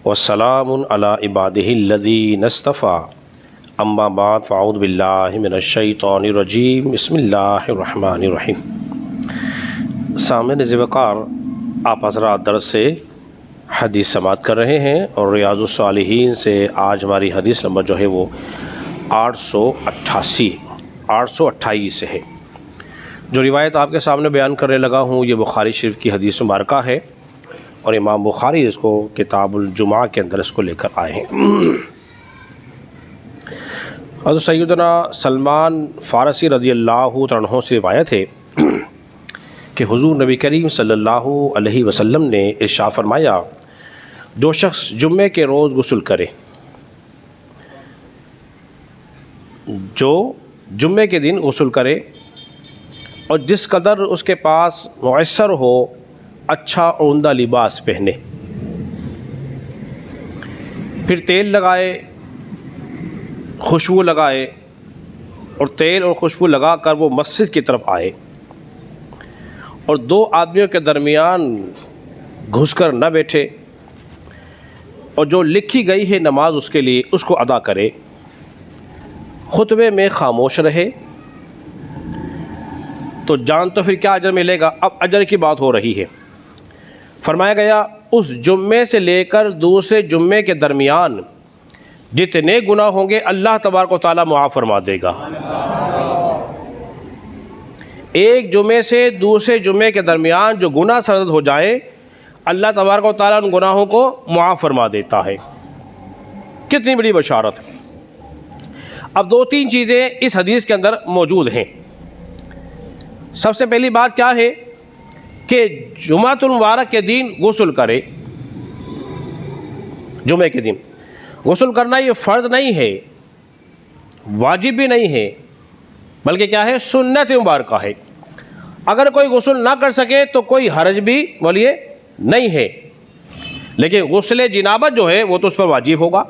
वस्सलामुन अला इबादिहिल्लज़ीना इस्तफ़ा अम्मा बाद फ़अऊज़ु बिल्लाहि मिनश्शैतानिर रजीम बिस्मिल्लाहिर रहमानिर रहीम। सामने ज़िवकार आप हज़रात दर्स से हदीस समाअत कर रहे हैं और रियाज़ुस सालिहीन से आज हमारी हदीस नंबर जो है वो 828 है। जो रिवायत आपके सामने बयान करने लगा हूँ ये बुखारी शरीफ की हदीस मुबारका है और इमाम बुखारी इसको किताबुल जुमा के अंदर इसको लेकर आए हैं। हज़रत सैयदना सलमान फ़ारसी रज़ियल्लाहु अन्हु से रिवायत है कि हुज़ूर नबी करीम सल्लल्लाहु अलैहि वसल्लम ने इरशाद फरमाया, जो शख्स जुम्मे के रोज़ गुस्ल करे, जो जुम्मे के दिन गुस्ल करे और जिस कदर उसके पास मुयस्सर हो अच्छा और उम्दा लिबास पहने, फिर तेल लगाए, खुशबू लगाए और तेल और खुशबू लगाकर वो मस्जिद की तरफ आए और दो आदमियों के दरमियान घुसकर न बैठे और जो लिखी गई है नमाज उसके लिए उसको अदा करे, खुतबे में खामोश रहे, तो जान तो फिर क्या अजर मिलेगा। अब अजर की बात हो रही है। फरमाया गया उस जुम्मे से लेकर दूसरे जुम्मे के दरमियान जितने गुनाह होंगे अल्लाह तबारक व तआला मुआफ़ फरमा देगा। एक जुम्मे से दूसरे जुम्मे के दरमियान जो गुनाह सरद हो जाए अल्लाह तबारक व तआला उन गुनाहों को मुआफ़ फरमा देता है। कितनी बड़ी बशारत है। अब दो तीन चीज़ें इस हदीस के अंदर मौजूद हैं। सबसे पहली बात क्या है कि जुमातुल मुबारक के दिन गुस्ल करे। जुमे के दिन गुस्ल करना ये फ़र्ज़ नहीं है, वाजिब भी नहीं है, बल्कि क्या है, सुन्नत मुबारक है। अगर कोई गुस्ल ना कर सके तो कोई हरज भी बोलिए नहीं है, लेकिन गुस्ल जिनाबत जो है वो तो उस पर वाजिब होगा।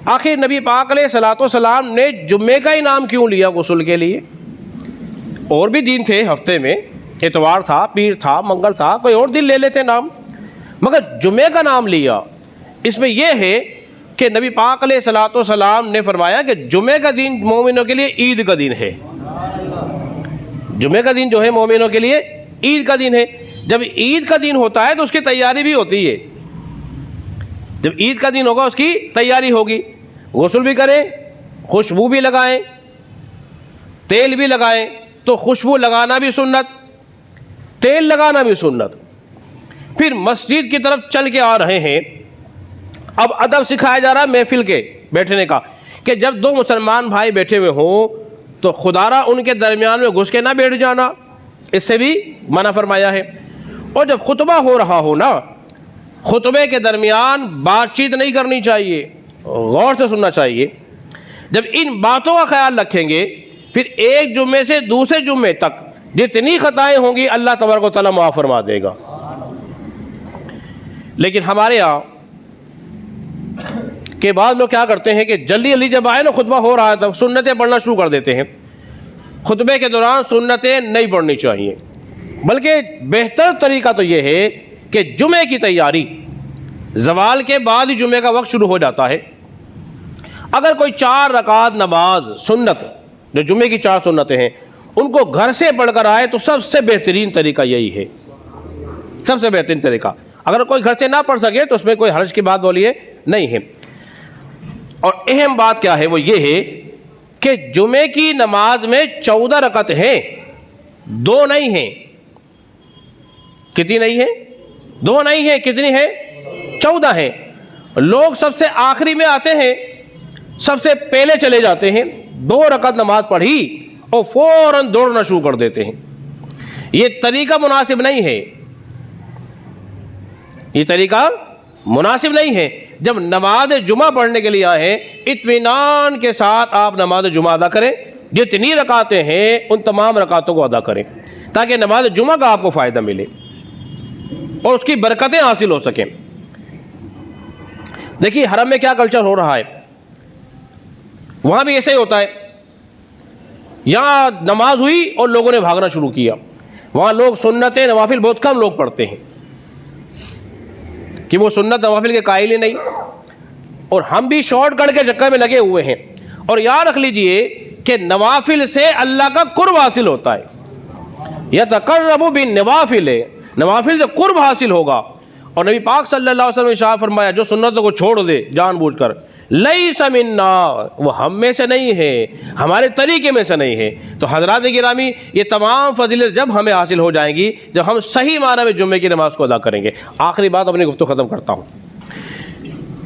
आखिर नबी पाक अलैहिस्सलातु वस्सलाम ने जुम्मे का ही नाम क्यों लिया गुस्ल के लिए? और भी दिन थे हफ्ते में, इतवार था, पीर था, मंगल था, कोई और दिन ले लेते नाम, मगर जुम्मे का नाम लिया। इसमें यह है कि नबी पाक अलैहिस्सलातु वस्सलाम ने फरमाया कि जुम्मे का दिन मोमिनों के लिए ईद का दिन है। जुम्मे का दिन जो है मोमिनों के लिए ईद का दिन है। जब ईद का दिन होता है तो उसकी तैयारी भी होती है। जब ईद का दिन होगा उसकी तैयारी होगी। गुस्ल भी करें, खुशबू भी लगाएं, तेल भी लगाएं, तो खुशबू लगाना भी सुन्नत, तेल लगाना भी सुन्नत। फिर मस्जिद की तरफ चल के आ रहे हैं। अब अदब सिखाया जा रहा है महफिल के बैठने का, कि जब दो मुसलमान भाई बैठे हुए हों तो खुदारा उनके दरमियान में घुस के ना बैठ जाना, इससे भी मना फरमाया है। और जब खुतबा हो रहा हो ना, खुतबे के दरमियान बातचीत नहीं करनी चाहिए, गौर से सुनना चाहिए। जब इन बातों का ख्याल रखेंगे फिर एक जुम्मे से दूसरे जुम्मे तक जितनी खताएं होंगी अल्लाह तबारक व तआला माफ़ फरमा देगा। लेकिन हमारे यहाँ के बाद लोग क्या करते हैं कि जल्दी जल्दी जब आए ना, खुतबा हो रहा है तब सुन्नतें पढ़ना शुरू कर देते हैं। खुतबे के दौरान सुन्नतें नहीं पढ़नी चाहिए, बल्कि बेहतर तरीका तो यह है कि जुमे की तैयारी ज़वाल के बाद ही जुमे का वक्त शुरू हो जाता है। अगर कोई 4 रकात नमाज सुन्नत, जो जुमे की 4 सुन्नतें हैं, उनको घर से पढ़कर आए तो सबसे बेहतरीन तरीका यही है, सबसे बेहतरीन तरीका। अगर कोई घर से ना पढ़ सके तो उसमें कोई हर्ज की बात बोलिए नहीं है। और अहम बात क्या है वो ये है कि जुमे की नमाज में 14 रकात हैं, 2 नहीं हैं। कितनी नहीं है? 2 नहीं है, कितनी है? 14 हैं। लोग सबसे आखिरी में आते हैं, सबसे पहले चले जाते हैं, 2 रकात नमाज पढ़ी और फौरन दौड़ना शुरू कर देते हैं। ये तरीका मुनासिब नहीं है, ये तरीका मुनासिब नहीं है। जब नमाज जुमा पढ़ने के लिए आए हैं, इत्मीनान के साथ आप नमाज जुमा अदा करें। जितनी रकातें हैं उन तमाम रकातों को अदा करें ताकि नमाज जुमा का आपको फ़ायदा मिले और उसकी बरकतें हासिल हो सकें। देखिए हरम में क्या कल्चर हो रहा है, वहाँ भी ऐसे ही होता है। यहाँ नमाज हुई और लोगों ने भागना शुरू किया। वहाँ लोग सुन्नतें नवाफिल बहुत कम लोग पढ़ते हैं। कि वो सुन्नत नवाफिल के कायल ही नहीं, और हम भी शॉर्टकट के चक्कर में लगे हुए हैं। और याद रख लीजिए कि नवाफिल से अल्लाह का कुर्ब हासिल होता है। यतक़र्रबु बिन नवाफिल, नवाफिल से कुर्ब हासिल होगा। और नबी पाक सल्लल्लाहु अलैहि वसल्लम ने इरशाद फरमाया, जो सुन्नतों को छोड़ दे जानबूझकर, लैसा मिन्ना, वो हम में से नहीं है, हमारे तरीके में से नहीं है। तो हज़रात गिरामी, ये तमाम फजीलत जब हमें हासिल हो जाएंगी जब हम सही माना में जुम्मे की नमाज़ को अदा करेंगे। आखिरी बात अपनी गुफ्तगू ख़त्म करता हूँ।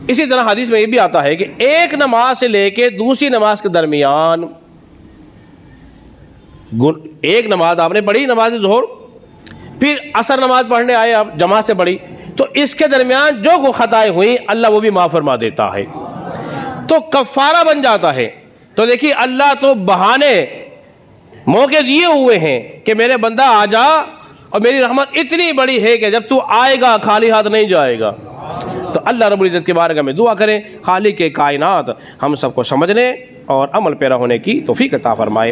इसी तरह हदीस में ये भी आता है कि एक नमाज से लेके दूसरी नमाज के दरमियान, एक नमाज आपने पढ़ी, नमाज ज़ोहर, फिर असर नमाज पढ़ने आए आप, जमात से पढ़ी, तो इसके दरमियान जो खताएं हुई अल्लाह वो भी माफ़ फरमा देता है, तो कफ़ारा बन जाता है। तो देखिए अल्लाह तो बहाने मौके दिए हुए हैं कि मेरे बंदा आ जा, और मेरी रहमत इतनी बड़ी है कि जब तू आएगा खाली हाथ नहीं जाएगा। तो अल्लाह रब्बुल इज़्ज़त के बारे में दुआ करें, खालिक के कायनात हम सबको समझने और अमल पैरा होने की तौफीक अता फरमाए।